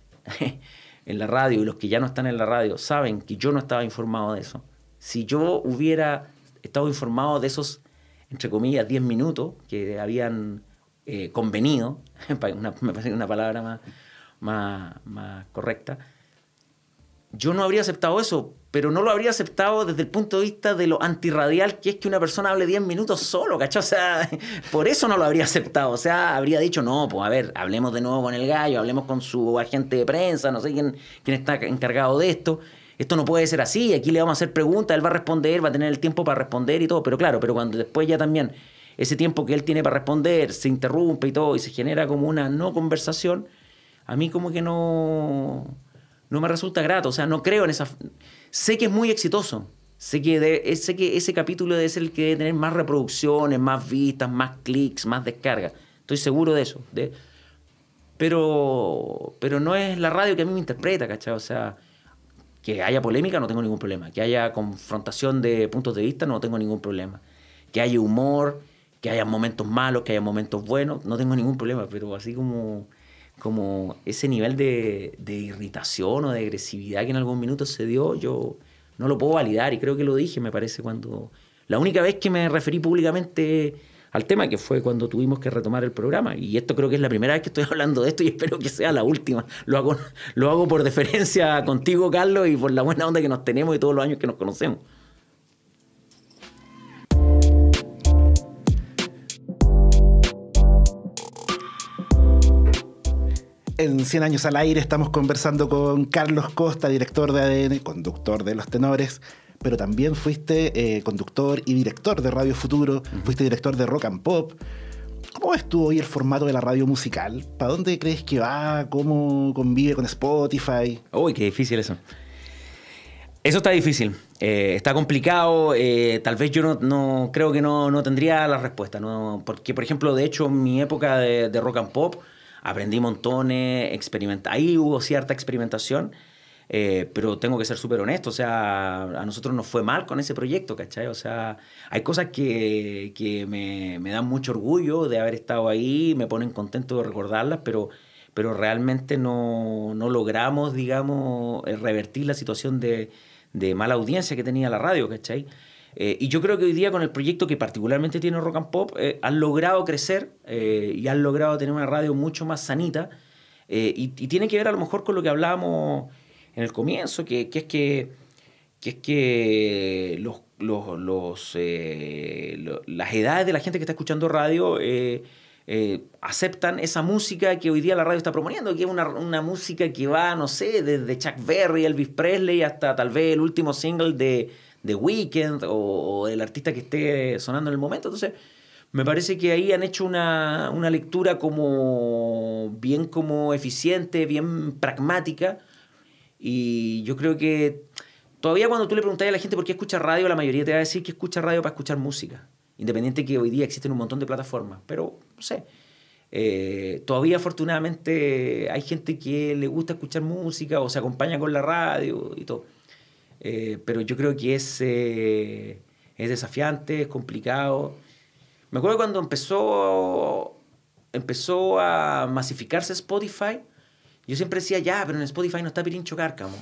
en la radio, y los que ya no están en la radio saben que yo no estaba informado de eso. Si yo hubiera estado informado de esos, entre comillas, 10 minutos que habían convenido, me parece una palabra más correcta, yo no habría aceptado eso, pero no lo habría aceptado desde el punto de vista de lo antirradial que es que una persona hable 10 minutos solo, ¿cachai? O sea, por eso no lo habría aceptado. O sea, habría dicho, no, pues a ver, hablemos de nuevo con el gallo, hablemos con su agente de prensa, no sé quién está encargado de esto. Esto no puede ser así, aquí le vamos a hacer preguntas, él va a responder, va a tener el tiempo para responder y todo. Pero claro, cuando después ya también ese tiempo que él tiene para responder se interrumpe y todo, y se genera como una no conversación, a mí como que no me resulta grato. O sea, no creo en esa... Sé que es muy exitoso. Sé que ese capítulo debe ser el que debe tener más reproducciones, más vistas, más clics, más descargas. Estoy seguro de eso. Pero no es la radio que a mí me interpreta, ¿cachai? O sea, que haya polémica no tengo ningún problema. Que haya confrontación de puntos de vista no tengo ningún problema. Que haya humor, que haya momentos malos, que haya momentos buenos, no tengo ningún problema. Pero así como ese nivel de irritación o de agresividad que en algún minuto se dio, yo no lo puedo validar, y creo que lo dije, me parece, cuando... La única vez que me referí públicamente al tema, que fue cuando tuvimos que retomar el programa, y esto creo que es la primera vez que estoy hablando de esto, y espero que sea la última. Lo hago por deferencia contigo, Carlos, y por la buena onda que nos tenemos y todos los años que nos conocemos. En 100 años al aire estamos conversando con Carlos Costa, director de ADN, conductor de Los Tenores, pero también fuiste conductor y director de Radio Futuro, fuiste director de Rock and Pop. ¿Cómo ves tú hoy el formato de la radio musical? ¿Para dónde crees que va? ¿Cómo convive con Spotify? Uy, qué difícil eso. Eso está difícil, está complicado, tal vez yo no creo que no tendría la respuesta, ¿no? Porque, por ejemplo, de hecho, en mi época de Rock and Pop, aprendí montones, ahí hubo cierta experimentación, pero tengo que ser súper honesto. O sea, a nosotros nos fue mal con ese proyecto, ¿cachai? O sea, hay cosas que me dan mucho orgullo de haber estado ahí, me ponen contento de recordarlas, pero realmente no logramos, digamos, revertir la situación de mala audiencia que tenía la radio, ¿cachai? Y yo creo que hoy día, con el proyecto que particularmente tiene Rock and Pop, han logrado crecer y han logrado tener una radio mucho más sanita, y tiene que ver a lo mejor con lo que hablábamos en el comienzo, que es que las edades de la gente que está escuchando radio aceptan esa música que hoy día la radio está proponiendo, que es una música que va, no sé, desde Chuck Berry, Elvis Presley, hasta tal vez el último single de The Weeknd o el artista que esté sonando en el momento. Entonces, me parece que ahí han hecho una lectura como eficiente, bien pragmática, Y yo creo que todavía cuando tú le preguntas a la gente por qué escucha radio, la mayoría te va a decir que escucha radio para escuchar música. Independiente que hoy día existen un montón de plataformas. Pero, no sé, todavía afortunadamente hay gente que le gusta escuchar música o se acompaña con la radio y todo. Pero yo creo que es desafiante, es complicado. Me acuerdo cuando empezó a masificarse Spotify, yo siempre decía, ya, pero en Spotify no está Pirincho Cárcamo.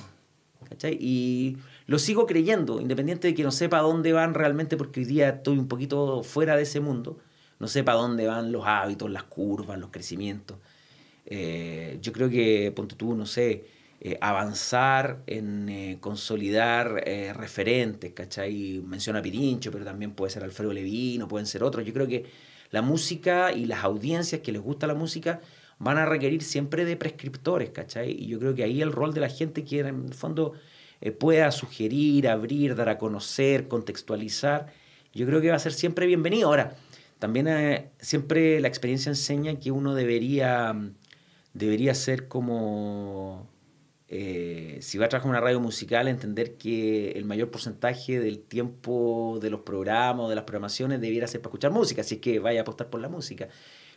¿Cachai? Y lo sigo creyendo, independiente de que no sepa dónde van realmente, porque hoy día estoy un poquito fuera de ese mundo. No sé para dónde van los hábitos, las curvas, los crecimientos. Yo creo que, ponte tú, no sé, avanzar en consolidar referentes, ¿cachai? Menciona a Pirincho, pero también puede ser Alfredo Levino, pueden ser otros. Yo creo que la música y las audiencias que les gusta la música van a requerir siempre de prescriptores, ¿cachai? Y yo creo que ahí el rol de la gente que en el fondo pueda sugerir, abrir, dar a conocer, contextualizar, yo creo que va a ser siempre bienvenido. Ahora, también siempre la experiencia enseña que uno debería ser como, si va a trabajar en una radio musical, entender que el mayor porcentaje del tiempo de los programas o de las programaciones debiera ser para escuchar música, así que vaya a apostar por la música.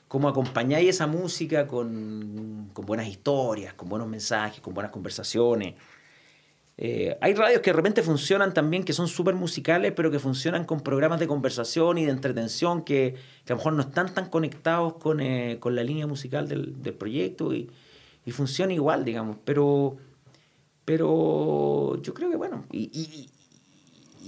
Cómo acompañáis esa música con buenas historias, con buenos mensajes, con buenas conversaciones. Hay radios que de repente funcionan también, que son súper musicales, pero que funcionan con programas de conversación y de entretención que a lo mejor no están tan conectados con la línea musical del proyecto y funciona igual, digamos. Pero yo creo que, bueno,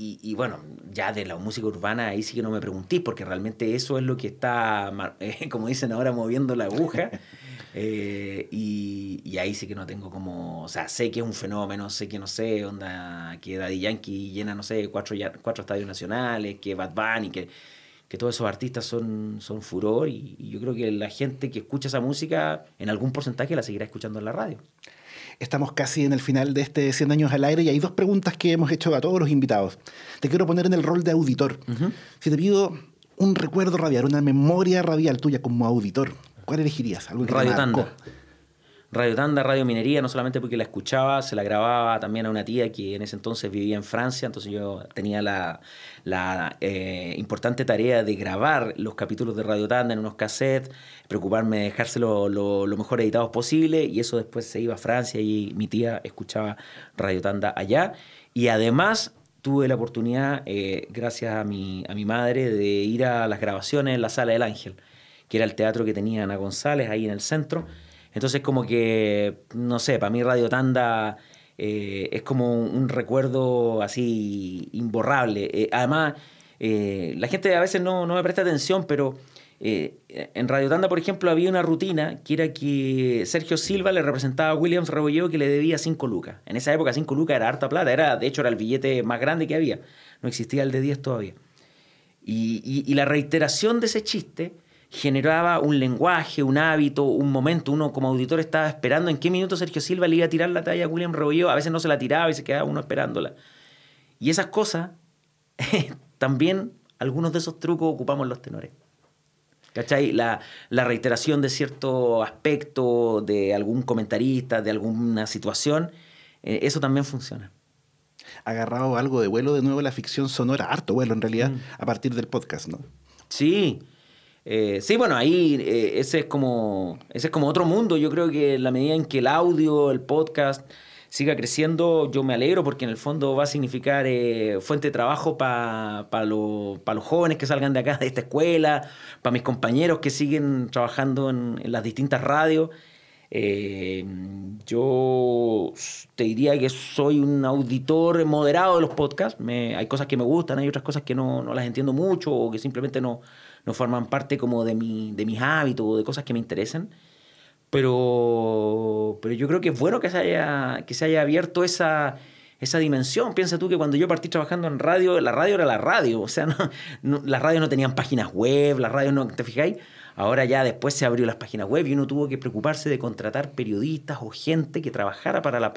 y bueno, ya de la música urbana ahí sí que no me preguntéis, porque realmente eso es lo que está, como dicen ahora, moviendo la aguja. Y ahí sí que no tengo como... O sea, sé que es un fenómeno, sé que no sé, onda, que Daddy Yankee llena, no sé, cuatro estadios nacionales, que Bad Bunny, que todos esos artistas son furor, y yo creo que la gente que escucha esa música en algún porcentaje la seguirá escuchando en la radio. Estamos casi en el final de este 100 años al aire y hay dos preguntas que hemos hecho a todos los invitados. Te quiero poner en el rol de auditor. Si te pido un recuerdo radial, una memoria radial tuya como auditor, ¿cuál elegirías? ¿Algo que Radio Tanda. Radio Tanda, Radio Minería, no solamente porque la escuchaba, se la grababa también a una tía que en ese entonces vivía en Francia, entonces yo tenía la importante tarea de grabar los capítulos de Radio Tanda en unos cassettes, preocuparme de dejárselo lo mejor editados posible, y eso después se iba a Francia y mi tía escuchaba Radio Tanda allá. Y además tuve la oportunidad, gracias a mi madre, de ir a las grabaciones en la Sala del Ángel, que era el teatro que tenía Ana González ahí en el centro. Entonces como que, no sé, para mí Radio Tanda es como un recuerdo así imborrable. Además, la gente a veces no me presta atención, pero en Radio Tanda, por ejemplo, había una rutina que era que Sergio Silva le representaba a Williams Rebolledo, que le debía 5 lucas. En esa época 5 lucas era harta plata, de hecho era el billete más grande que había. No existía el de 10 todavía. Y la reiteración de ese chiste generaba un lenguaje, un hábito, un momento. Uno como auditor estaba esperando en qué minuto Sergio Silva le iba a tirar la talla a William Rebolledo. A veces no se la tiraba y se quedaba uno esperándola. Y esas cosas, también algunos de esos trucos ocupamos los tenores. ¿Cachai? La reiteración de cierto aspecto, de algún comentarista, de alguna situación, eso también funciona. Agarrado algo de vuelo de nuevo la ficción sonora, harto vuelo en realidad, a partir del podcast, ¿no? Sí. Sí, bueno, ahí ese es como otro mundo. Yo creo que en la medida en que el audio, el podcast siga creciendo, yo me alegro, porque en el fondo va a significar fuente de trabajo para los jóvenes que salgan de acá, de esta escuela, para mis compañeros que siguen trabajando en las distintas radios. Yo te diría que soy un auditor moderado de los podcasts. Hay cosas que me gustan, hay otras cosas que no las entiendo mucho, o que simplemente no forman parte como de mis hábitos o de cosas que me interesan. Pero yo creo que es bueno que se haya abierto esa dimensión. Piensa tú que cuando yo partí trabajando en radio, la radio era la radio. O sea, las radios no tenían páginas web, las radios no, ¿te fijáis? Ahora ya después se abrió las páginas web y uno tuvo que preocuparse de contratar periodistas o gente que trabajara para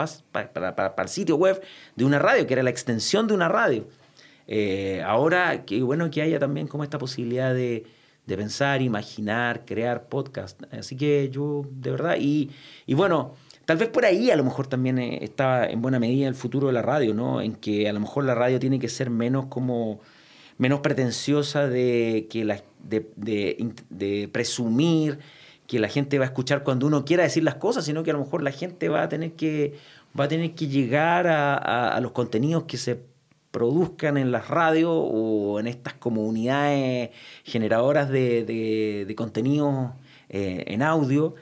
el sitio web de una radio, que era la extensión de una radio. Ahora, qué bueno que haya también como esta posibilidad de pensar, imaginar, crear podcast. Así que yo, de verdad, y bueno, Tal vez por ahí a lo mejor también está en buena medida el futuro de la radio, ¿no? En que a lo mejor la radio tiene que ser menos pretenciosa de presumir que la gente va a escuchar cuando uno quiera decir las cosas, sino que a lo mejor la gente va a tener que llegar a los contenidos que se produzcan en las radios o en estas comunidades generadoras de contenidos en audio,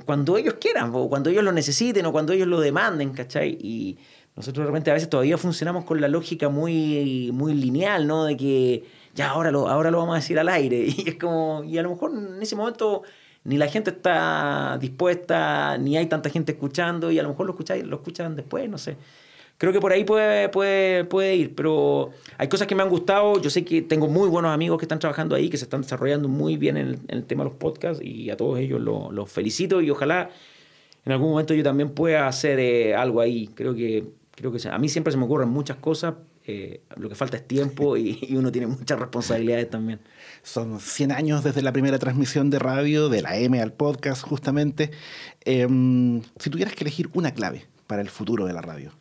cuando ellos quieran, o cuando ellos lo necesiten, o cuando ellos lo demanden, ¿cachai? Y nosotros de repente a veces todavía funcionamos con la lógica muy, muy lineal, ¿no? De que ya ahora lo vamos a decir al aire. Y es como, y a lo mejor en ese momento ni la gente está dispuesta, ni hay tanta gente escuchando, y a lo mejor lo escuchan después, no sé. Creo que por ahí puede ir, pero hay cosas que me han gustado. Yo sé que tengo muy buenos amigos que están trabajando ahí, que se están desarrollando muy bien en el tema de los podcasts, y a todos ellos los felicito, y ojalá en algún momento yo también pueda hacer algo ahí. Creo que a mí siempre se me ocurren muchas cosas, lo que falta es tiempo y uno tiene muchas responsabilidades también. Son 100 años desde la primera transmisión de radio, de la M al podcast, justamente. Si tuvieras que elegir una clave para el futuro de la radio.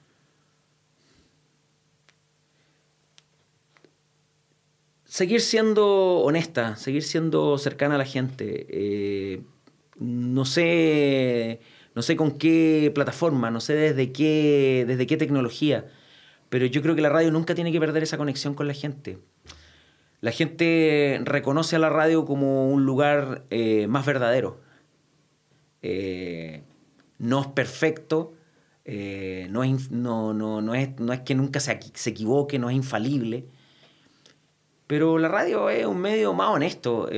Seguir siendo honesta, seguir siendo cercana a la gente. No sé con qué plataforma, no sé desde qué tecnología, pero yo creo que la radio nunca tiene que perder esa conexión con la gente. La gente reconoce a la radio como un lugar más verdadero. No es perfecto, no es que nunca se equivoque, no es infalible. Pero la radio es un medio más honesto.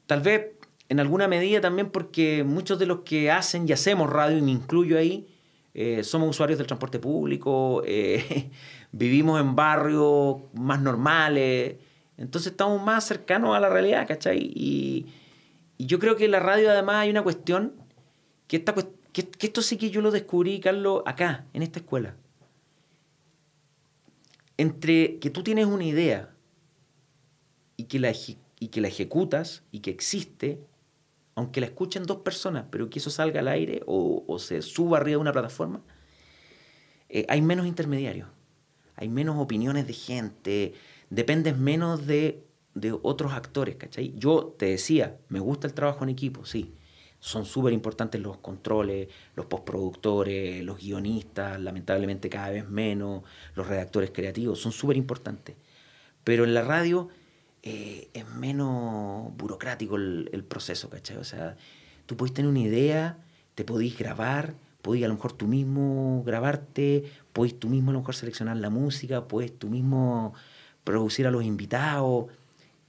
Tal vez en alguna medida también porque muchos de los que hacen y hacemos radio, y me incluyo ahí, somos usuarios del transporte público, vivimos en barrios más normales, entonces estamos más cercanos a la realidad, ¿cachai? Y yo creo que en la radio además hay una cuestión, que esto sí que yo lo descubrí, Carlos, acá, en esta escuela. Entre que tú tienes una idea y que la ejecutas y que existe, aunque la escuchen 2 personas, pero que eso salga al aire o se suba arriba de una plataforma, hay menos intermediarios, hay menos opiniones de gente, dependes menos de otros actores, ¿cachai? Yo te decía, me gusta el trabajo en equipo, sí. Son súper importantes los controles, los postproductores, los guionistas, lamentablemente cada vez menos, los redactores creativos, son súper importantes. Pero en la radio es menos burocrático el proceso, ¿cachai? O sea, tú podés tener una idea, te podés grabar, podés a lo mejor tú mismo grabarte, podés tú mismo a lo mejor seleccionar la música, podés tú mismo producir a los invitados,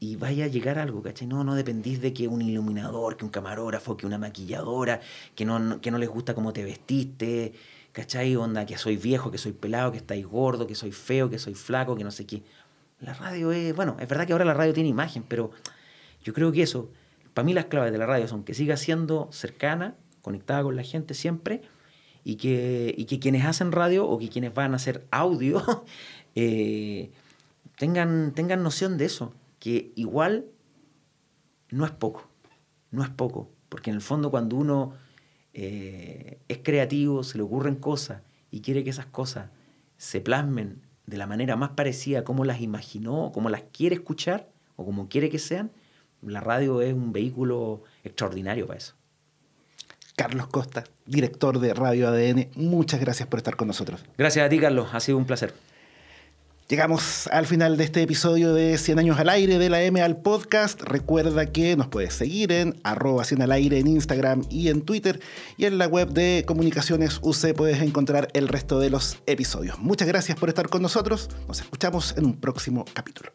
y vaya a llegar a algo, ¿cachai? No dependís de que un iluminador, que un camarógrafo, que una maquilladora, que no les gusta cómo te vestiste, ¿cachai? Onda, que soy viejo, que soy pelado, que estáis gordo, que soy feo, que soy flaco, que no sé qué. La radio es verdad que ahora la radio tiene imagen, pero yo creo que eso, para mí las claves de la radio son que siga siendo cercana, conectada con la gente siempre, y que quienes hacen radio o que quienes van a hacer audio tengan noción de eso, que igual no es poco, porque en el fondo cuando uno es creativo, se le ocurren cosas y quiere que esas cosas se plasmen de la manera más parecida a como las imaginó, como las quiere escuchar o como quiere que sean, la radio es un vehículo extraordinario para eso. Carlos Costa, director de Radio ADN, muchas gracias por estar con nosotros. Gracias a ti, Carlos, ha sido un placer. Llegamos al final de este episodio de 100 años al aire de la M al podcast. Recuerda que nos puedes seguir en @100alaire en Instagram y en Twitter, y en la web de Comunicaciones UC puedes encontrar el resto de los episodios. Muchas gracias por estar con nosotros. Nos escuchamos en un próximo capítulo.